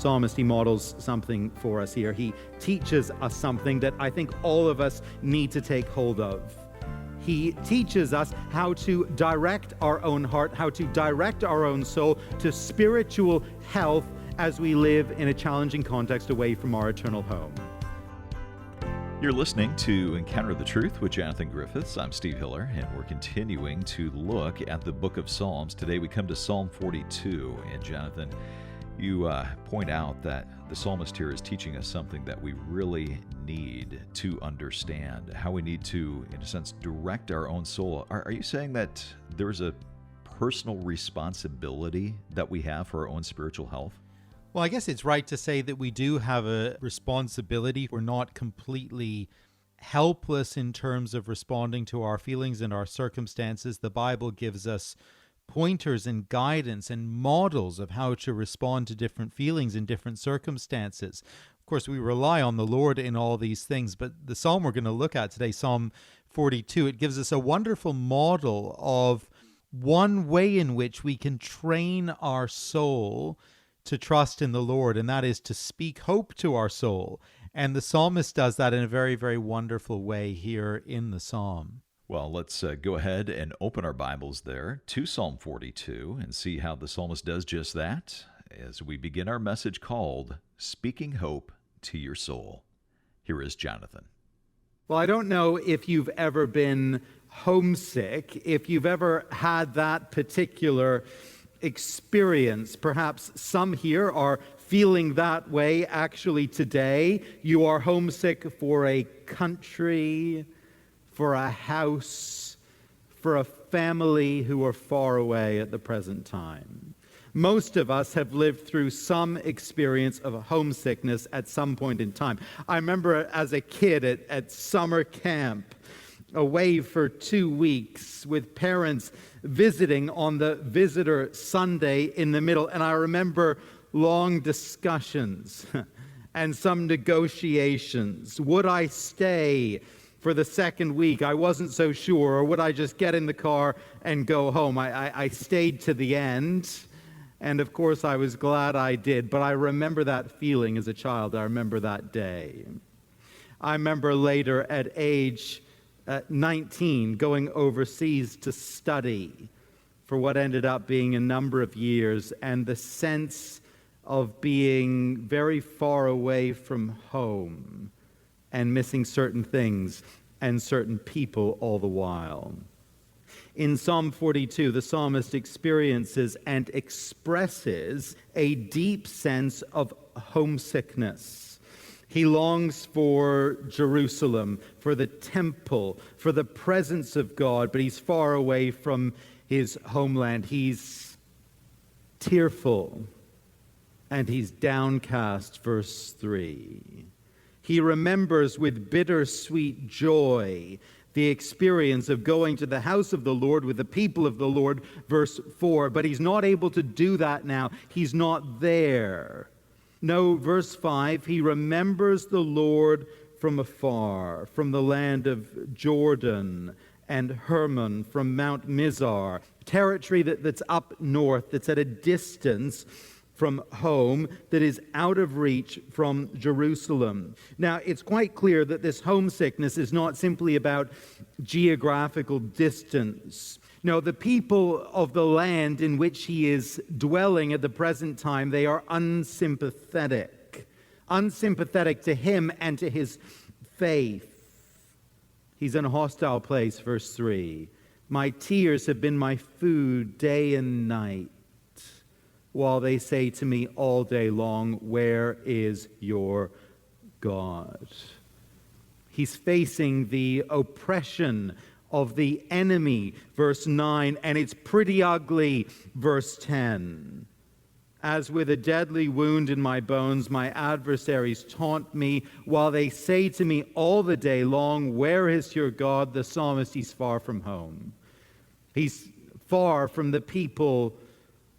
psalmist, he models something for us here. He teaches us something that I think all of us need to take hold of. He teaches us how to direct our own heart, how to direct our own soul to spiritual health as we live in a challenging context away from our eternal home. You're listening to Encounter the Truth with Jonathan Griffiths. I'm Steve Hiller, and we're continuing to look at the book of Psalms. Today we come to Psalm 42, and Jonathan, you point out that the psalmist here is teaching us something that we really need to understand, how we need to, in a sense, direct our own soul. Are you saying that there's a personal responsibility that we have for our own spiritual health? Well, I guess it's right to say that we do have a responsibility. We're not completely helpless in terms of responding to our feelings and our circumstances. The Bible gives us pointers and guidance and models of how to respond to different feelings in different circumstances. Of course, we rely on the Lord in all these things, but the psalm we're going to look at today, Psalm 42, it gives us a wonderful model of one way in which we can train our soul to trust in the Lord, and that is to speak hope to our soul. And the psalmist does that in a very, very wonderful way here in the psalm. Well, let's go ahead and open our Bibles there to Psalm 42 and see how the psalmist does just that as we begin our message called Speaking Hope to Your Soul. Here is Jonathan. Well, I don't know if you've ever been homesick, if you've ever had that particular experience. Perhaps some here are feeling that way actually today. You are homesick for a country, for a house, for a family who are far away at the present time. Most of us have lived through some experience of homesickness at some point in time. I remember as a kid at summer camp, away for 2 weeks with parents visiting on the visitor Sunday in the middle. And I remember long discussions and some negotiations. Would I stay for the second week? I wasn't so sure. Or would I just get in the car and go home? I stayed to the end. And of course, I was glad I did. But I remember that feeling as a child. I remember that day. I remember later at age 19 going overseas to study for what ended up being a number of years, and the sense of being very far away from home and missing certain things and certain people all the while. In Psalm 42, the psalmist experiences and expresses a deep sense of homesickness. He longs for Jerusalem, for the temple, for the presence of God, but he's far away from his homeland. He's tearful and he's downcast, verse 3. He remembers with bittersweet joy the experience of going to the house of the Lord with the people of the Lord, verse 4. But he's not able to do that now. He's not there. No, verse 5, he remembers the Lord from afar, from the land of Jordan and Hermon, from Mount Mizar, territory that's up north, that's at a distance from home, that is out of reach from Jerusalem. Now, it's quite clear that this homesickness is not simply about geographical distance. No, the people of the land in which he is dwelling at the present time, they are unsympathetic to him and to his faith. He's in a hostile place, verse 3. My tears have been my food day and night, while they say to me all day long, where is your God? He's facing the oppression of the enemy, verse 9, and it's pretty ugly, verse 10. As with a deadly wound in my bones, my adversaries taunt me, while they say to me all the day long, where is your God? The psalmist, he's far from home. He's far from the people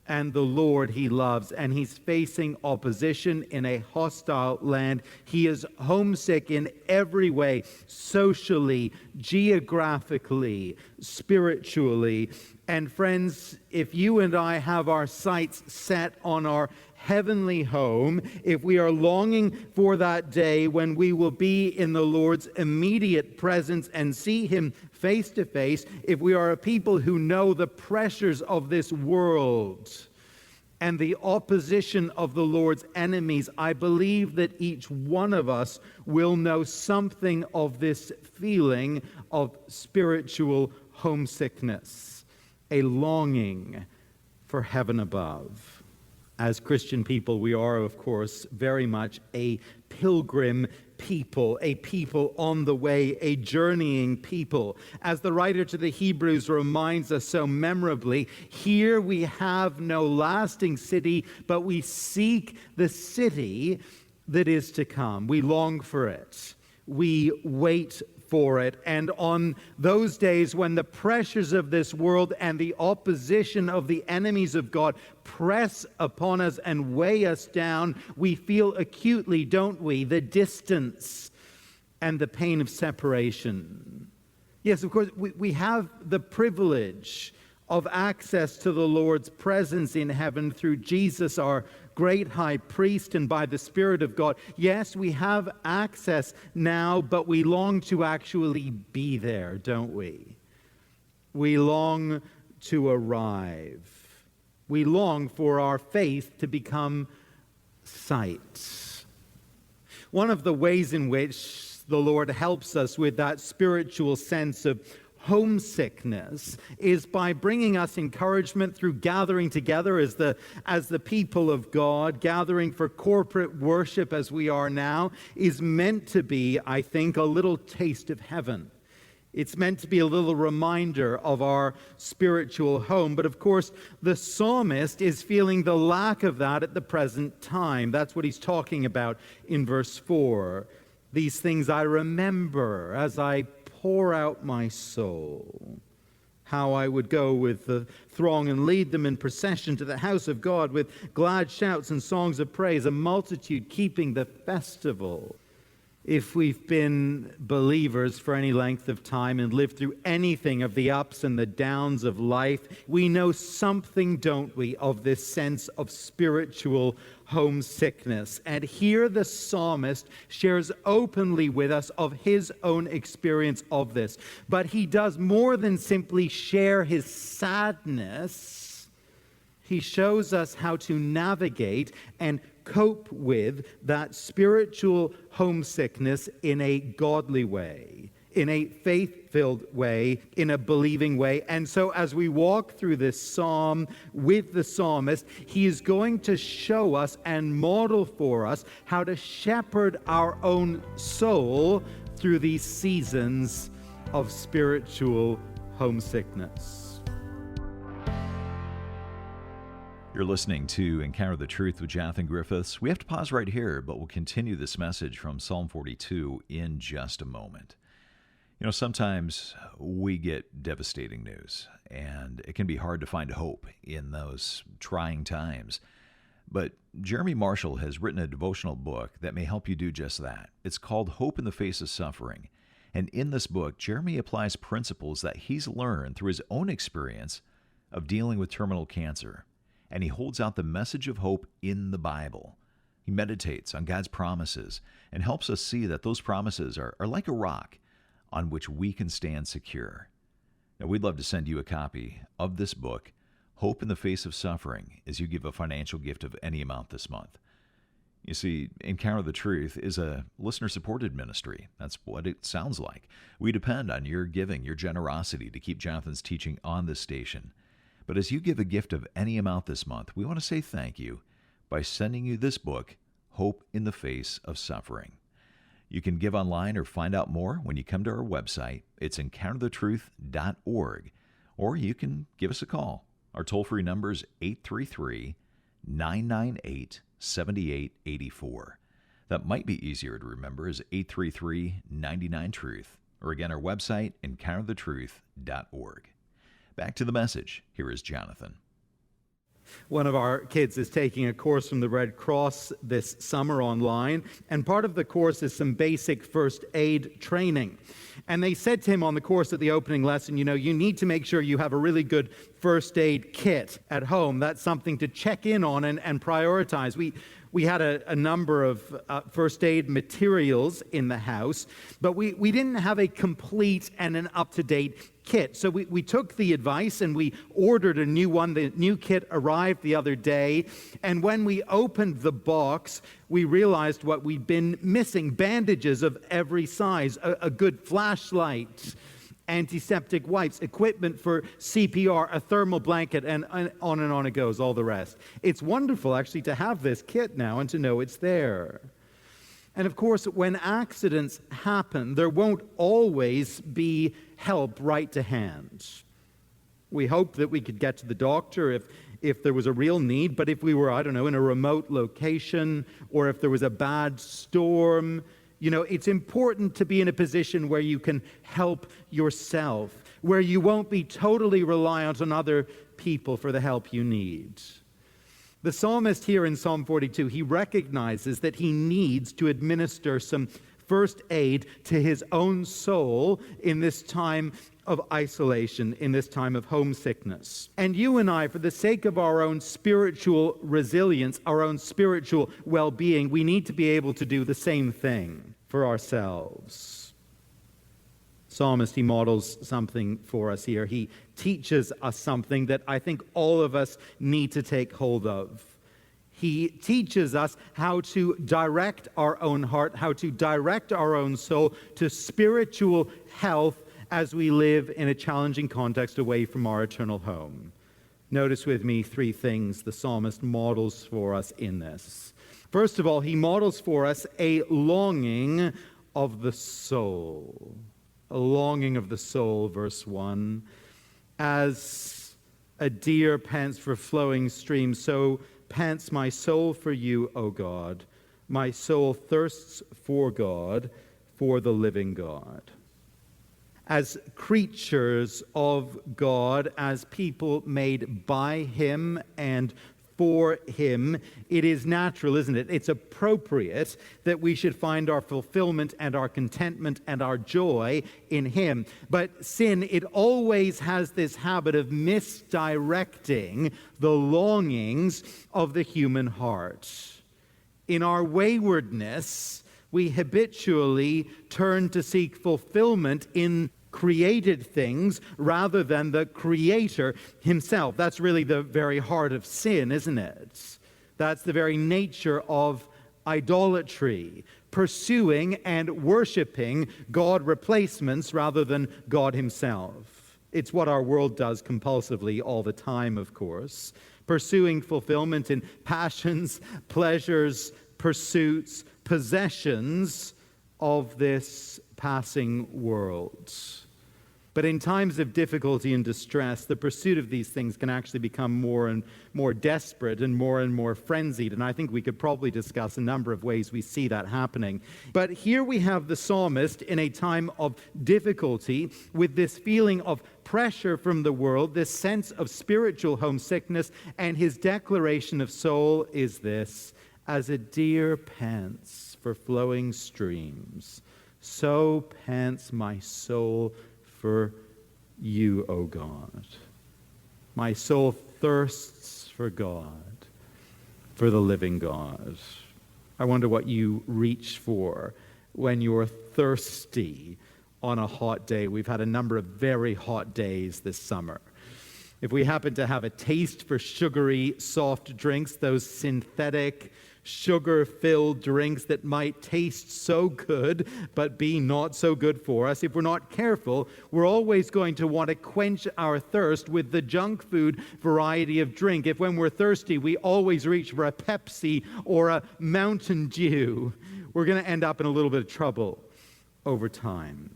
and the Lord he loves, and he's facing opposition in a hostile land. He is homesick in every way, socially, geographically, spiritually, And friends, if you and I have our sights set on our heavenly home, if we are longing for that day when we will be in the Lord's immediate presence and see him face to face, if we are a people who know the pressures of this world and the opposition of the Lord's enemies, I believe that each one of us will know something of this feeling of spiritual homesickness, a longing for heaven above. As Christian people, we are, of course, very much a pilgrim people, a people on the way, a journeying people. As the writer to the Hebrews reminds us so memorably, here we have no lasting city, but we seek the city that is to come. We long for it. We wait for it. And on those days when the pressures of this world and the opposition of the enemies of God press upon us and weigh us down, we feel acutely, don't we, the distance and the pain of separation. Yes, of course, we have the privilege of access to the Lord's presence in heaven through Jesus, our great high priest, and by the Spirit of God. Yes, we have access now, but we long to actually be there, don't we? We long to arrive. We long for our faith to become sight. One of the ways in which the Lord helps us with that spiritual sense of homesickness is by bringing us encouragement through gathering together as the people of God. Gathering for corporate worship as we are now is meant to be, I think, a little taste of heaven. It's meant to be a little reminder of our spiritual home. But of course, the psalmist is feeling the lack of that at the present time. That's what he's talking about in verse 4. These things I remember as I pour out my soul. How I would go with the throng and lead them in procession to the house of God with glad shouts and songs of praise, a multitude keeping the festival. If we've been believers for any length of time and lived through anything of the ups and the downs of life, we know something, don't we, of this sense of spiritual homesickness. And here the psalmist shares openly with us of his own experience of this. But he does more than simply share his sadness. He shows us how to navigate and cope with that spiritual homesickness in a godly way, in a faith-filled way, in a believing way. And so as we walk through this psalm with the psalmist, he is going to show us and model for us how to shepherd our own soul through these seasons of spiritual homesickness. You're listening to Encounter the Truth with Jonathan Griffiths. We have to pause right here, but we'll continue this message from Psalm 42 in just a moment. You know, sometimes we get devastating news, and it can be hard to find hope in those trying times. But Jeremy Marshall has written a devotional book that may help you do just that. It's called Hope in the Face of Suffering. And in this book, Jeremy applies principles that he's learned through his own experience of dealing with terminal cancer. And he holds out the message of hope in the Bible. He meditates on God's promises and helps us see that those promises are like a rock on which we can stand secure. Now, we'd love to send you a copy of this book, Hope in the Face of Suffering, as you give a financial gift of any amount this month. You see, Encounter the Truth is a listener-supported ministry. That's what it sounds like. We depend on your giving, your generosity to keep Jonathan's teaching on this station. But as you give a gift of any amount this month, we want to say thank you by sending you this book, Hope in the Face of Suffering. You can give online or find out more when you come to our website. It's encounterthetruth.org. Or you can give us a call. Our toll-free number is 833-998-7884. That might be easier to remember is 833-99-TRUTH. Or again, our website, encounterthetruth.org. Back to the message. Here is Jonathan. One of our kids is taking a course from the Red Cross this summer online, and part of the course is some basic first aid training. And they said to him on the course of the opening lesson, you need to make sure you have a really good first aid kit at home. That's something to check in on and prioritize. We had a number of first aid materials in the house, but we didn't have a complete and an up-to-date kit. So we took the advice and we ordered a new one. The new kit arrived the other day, and when we opened the box, we realized what we'd been missing: bandages of every size, a good flashlight, antiseptic wipes, equipment for CPR, a thermal blanket, and on it goes, all the rest. It's wonderful, actually, to have this kit now and to know it's there. And of course, when accidents happen, there won't always be help right to hand. We hope that we could get to the doctor if there was a real need, but if we were, in a remote location, or if there was a bad storm, it's important to be in a position where you can help yourself, where you won't be totally reliant on other people for the help you need. The psalmist here in Psalm 42, he recognizes that he needs to administer some first aid to his own soul in this time of isolation, in this time of homesickness. And you and I, for the sake of our own spiritual resilience, our own spiritual well-being, we need to be able to do the same thing for ourselves. Psalmist, he models something for us here. He teaches us something that I think all of us need to take hold of. He teaches us how to direct our own heart, how to direct our own soul to spiritual health as we live in a challenging context away from our eternal home. Notice with me three things the psalmist models for us in this. First of all, he models for us a longing of the soul. A longing of the soul, verse 1. As a deer pants for flowing streams, so pants my soul for you, O God. My soul thirsts for God, for the living God. As creatures of God, as people made by him and for him, it is natural, isn't it? It's appropriate that we should find our fulfillment and our contentment and our joy in him. But sin, it always has this habit of misdirecting the longings of the human heart. In our waywardness, we habitually turn to seek fulfillment in created things rather than the Creator himself. That's really the very heart of sin, isn't it? That's the very nature of idolatry, pursuing and worshiping God replacements rather than God himself. It's what our world does compulsively all the time, of course, pursuing fulfillment in passions, pleasures, pursuits, possessions of this passing world. But in times of difficulty and distress, the pursuit of these things can actually become more and more desperate and more frenzied. And I think we could probably discuss a number of ways we see that happening. But here we have the psalmist in a time of difficulty with this feeling of pressure from the world, this sense of spiritual homesickness, and his declaration of soul is this: as a deer pants for flowing streams, so pants my soul for you, O God. My soul thirsts for God, for the living God. I wonder what you reach for when you're thirsty on a hot day. We've had a number of very hot days this summer. If we happen to have a taste for sugary soft drinks, those synthetic sugar-filled drinks that might taste so good but be not so good for us, if we're not careful, we're always going to want to quench our thirst with the junk food variety of drink. If when we're thirsty, we always reach for a Pepsi or a Mountain Dew, we're going to end up in a little bit of trouble over time.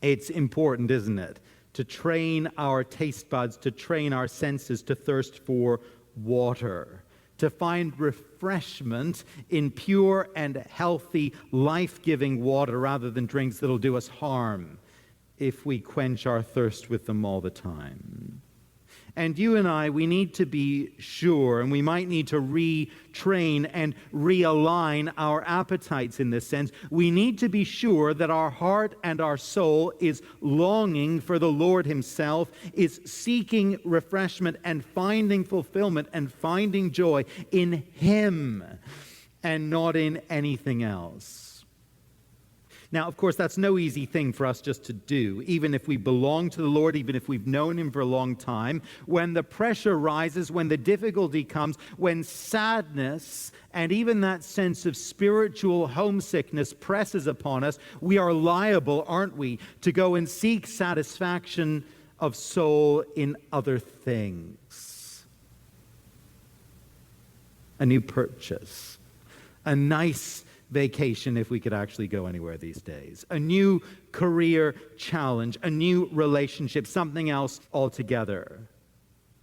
It's important, isn't it, to train our taste buds, to train our senses to thirst for water, to find refreshment in pure and healthy, life-giving water rather than drinks that'll do us harm if we quench our thirst with them all the time. And you and I, we need to be sure, and we might need to retrain and realign our appetites in this sense. We need to be sure that our heart and our soul is longing for the Lord himself, is seeking refreshment and finding fulfillment and finding joy in him and not in anything else. Now, of course, that's no easy thing for us just to do, even if we belong to the Lord, even if we've known him for a long time. When the pressure rises, when the difficulty comes, when sadness and even that sense of spiritual homesickness presses upon us, we are liable, aren't we, to go and seek satisfaction of soul in other things. A new purchase, a nice vacation, if we could actually go anywhere these days, a new career challenge, a new relationship, something else altogether.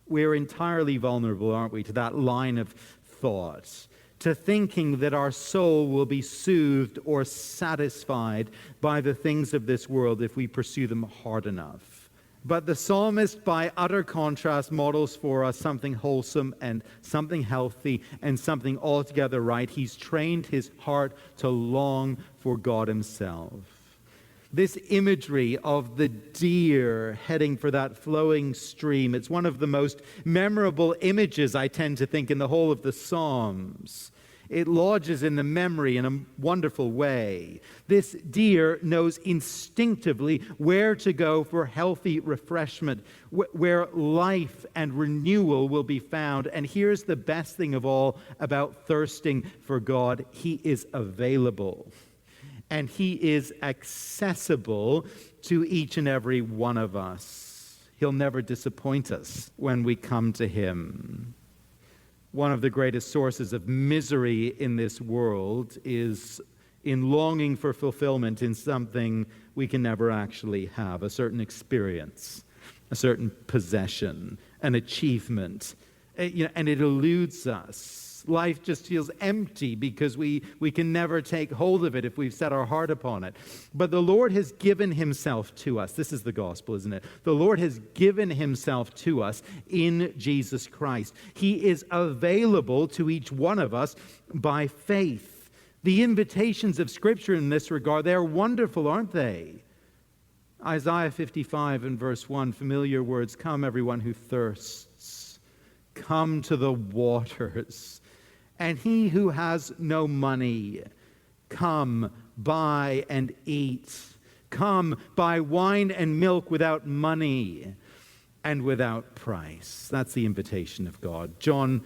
We're entirely vulnerable, aren't we, to that line of thought, to thinking that our soul will be soothed or satisfied by the things of this world if we pursue them hard enough. But the psalmist, by utter contrast, models for us something wholesome and something healthy and something altogether right. He's trained his heart to long for God himself. This imagery of the deer heading for that flowing stream, it's one of the most memorable images, I tend to think, in the whole of the Psalms. It lodges in the memory in a wonderful way. This deer knows instinctively where to go for healthy refreshment, where life and renewal will be found. And here's the best thing of all about thirsting for God. He is available, and he is accessible to each and every one of us. He'll never disappoint us when we come to him. One of the greatest sources of misery in this world is in longing for fulfillment in something we can never actually have, a certain experience, a certain possession, an achievement, and it eludes us. Life just feels empty because we can never take hold of it if we've set our heart upon it. But the Lord has given himself to us. This is the gospel, isn't it? The Lord has given himself to us in Jesus Christ. He is available to each one of us by faith. The invitations of Scripture in this regard, they're wonderful, aren't they? Isaiah 55 and verse 1, familiar words, "Come, everyone who thirsts, come to the waters. And he who has no money, come, buy and eat. Come, buy wine and milk without money and without price." That's the invitation of God. John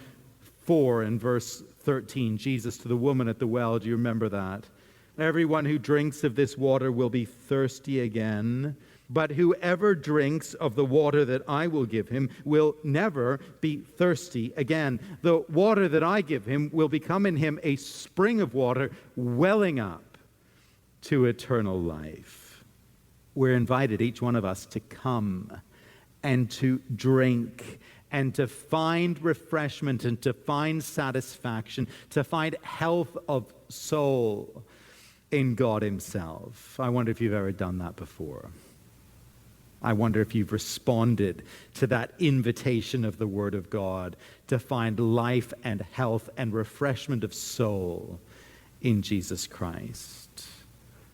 4 and verse 13, Jesus to the woman at the well. Do you remember that? "Everyone who drinks of this water will be thirsty again. But whoever drinks of the water that I will give him will never be thirsty again. The water that I give him will become in him a spring of water welling up to eternal life." We're invited, each one of us, to come and to drink and to find refreshment and to find satisfaction, to find health of soul in God himself. I wonder if you've ever done that before. I wonder if you've responded to that invitation of the Word of God to find life and health and refreshment of soul in Jesus Christ.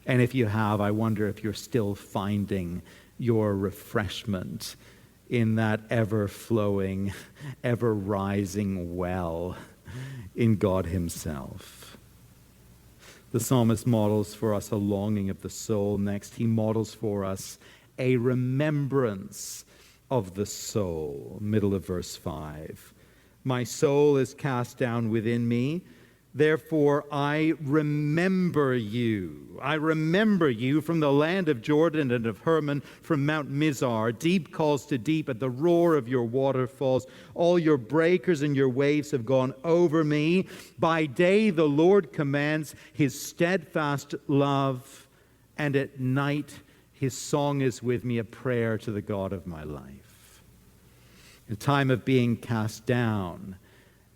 And if you have, I wonder if you're still finding your refreshment in that ever-flowing, ever-rising well in God himself. The psalmist models for us a longing of the soul. Next, he models for us a remembrance of the soul. Middle of verse 5. "My soul is cast down within me. Therefore I remember you. I remember you from the land of Jordan and of Hermon, from Mount Mizar. Deep calls to deep at the roar of your waterfalls. All your breakers and your waves have gone over me. By day the Lord commands his steadfast love, and at night his song is with me, a prayer to the God of my life." In a time of being cast down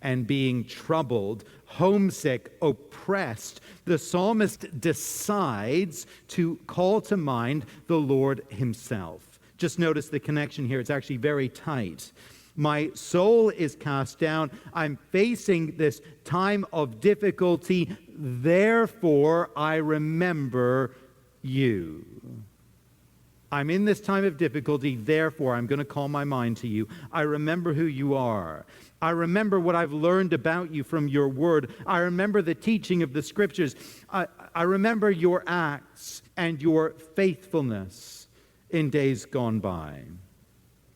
and being troubled, homesick, oppressed, the psalmist decides to call to mind the Lord himself. Just notice the connection here. It's actually very tight. My soul is cast down. I'm facing this time of difficulty. Therefore, I remember you. I'm in this time of difficulty. Therefore, I'm going to call my mind to you. I remember who you are. I remember what I've learned about you from your word. I remember the teaching of the scriptures. I remember your acts and your faithfulness in days gone by.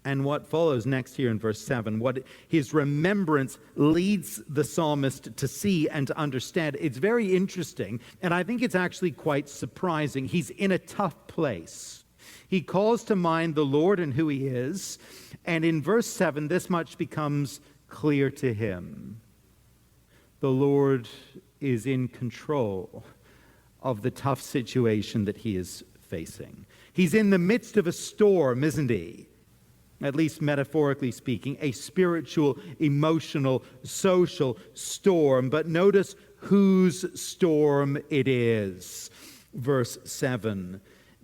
And what follows next here in verse 7, what his remembrance leads the psalmist to see and to understand, it's very interesting, and I think it's actually quite surprising. He's in a tough place. He calls to mind the Lord and who he is, and in verse 7, this much becomes clear to him. The Lord is in control of the tough situation that he is facing. He's in the midst of a storm, isn't he? At least metaphorically speaking, a spiritual, emotional, social storm. But notice whose storm it is. Verse 7.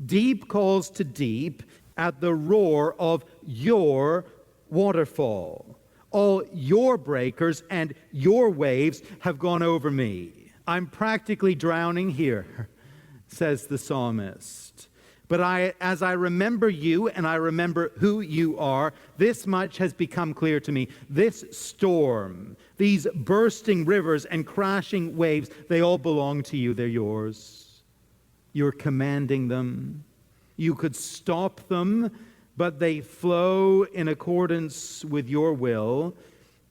Deep calls to deep at the roar of your waterfall. All your breakers and your waves have gone over me. I'm practically drowning here, says the psalmist. But as I remember you and I remember who you are, this much has become clear to me. This storm, these bursting rivers and crashing waves, they all belong to you. They're yours. You're commanding them. You could stop them, but they flow in accordance with your will.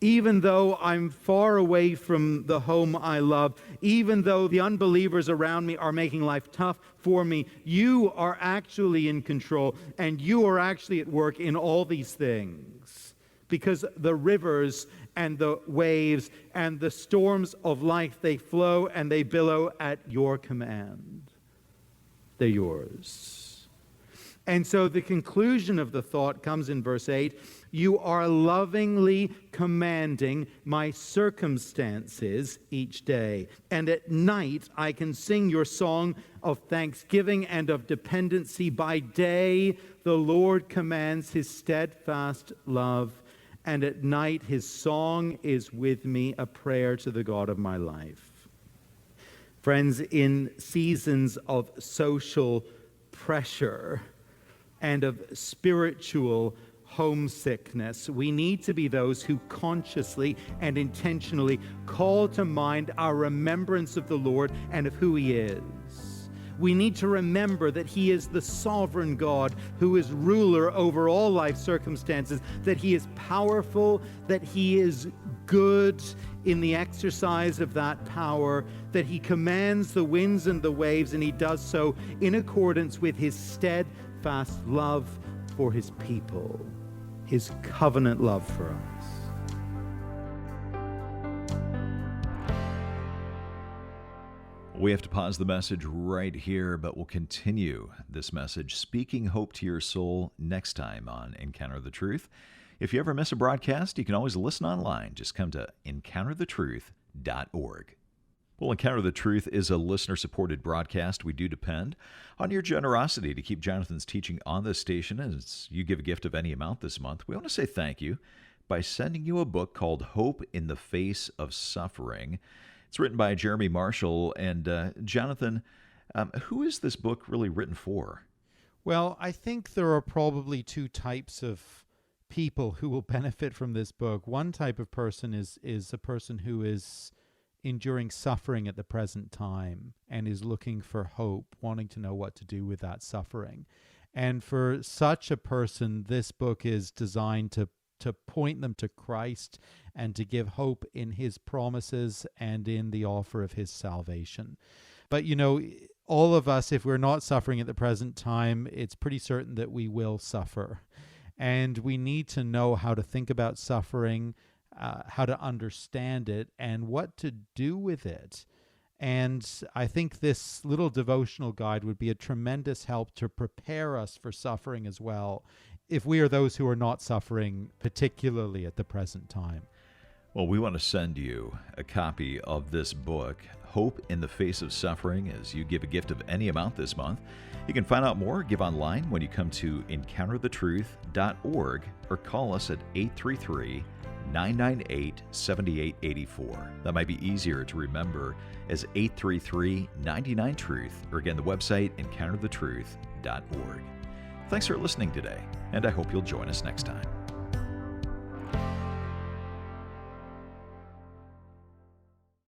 Even though I'm far away from the home I love, even though the unbelievers around me are making life tough for me, you are actually in control, and you are actually at work in all these things. Because the rivers and the waves and the storms of life, they flow and they billow at your command. They're yours. And so the conclusion of the thought comes in verse 8. You are lovingly commanding my circumstances each day. And at night I can sing your song of thanksgiving and of dependency. By day the Lord commands his steadfast love. And at night his song is with me, a prayer to the God of my life. Friends, in seasons of social pressure and of spiritual homesickness, we need to be those who consciously and intentionally call to mind our remembrance of the Lord and of who he is. We need to remember that he is the sovereign God who is ruler over all life circumstances, that he is powerful, that he is good in the exercise of that power, that he commands the winds and the waves, and he does so in accordance with his steadfast love for his people, his covenant love for us. We have to pause the message right here, but we'll continue this message, speaking hope to your soul, next time on Encounter the Truth. If you ever miss a broadcast, you can always listen online. Just come to encounterthetruth.org. Well, Encounter the Truth is a listener-supported broadcast. We do depend on your generosity to keep Jonathan's teaching on this station. As you give a gift of any amount this month, we want to say thank you by sending you a book called Hope in the Face of Suffering. It's written by Jeremy Marshall. And Jonathan, who is this book really written for? Well, I think there are probably two types of people who will benefit from this book. One type of person is a person who is enduring suffering at the present time and is looking for hope, wanting to know what to do with that suffering. And for such a person, this book is designed to point them to Christ and to give hope in his promises and in the offer of his salvation. But, you know, all of us, if we're not suffering at the present time, it's pretty certain that we will suffer. And we need to know how to think about suffering, how to understand it, and what to do with it. And I think this little devotional guide would be a tremendous help to prepare us for suffering as well, if we are those who are not suffering, particularly at the present time. Well, we want to send you a copy of this book, Hope in the Face of Suffering, as you give a gift of any amount this month. You can find out more, give online when you come to encounterthetruth.org or call us at 833-998-7884. That might be easier to remember as 833-99-TRUTH, or again, the website encounterthetruth.org. Thanks for listening today, and I hope you'll join us next time.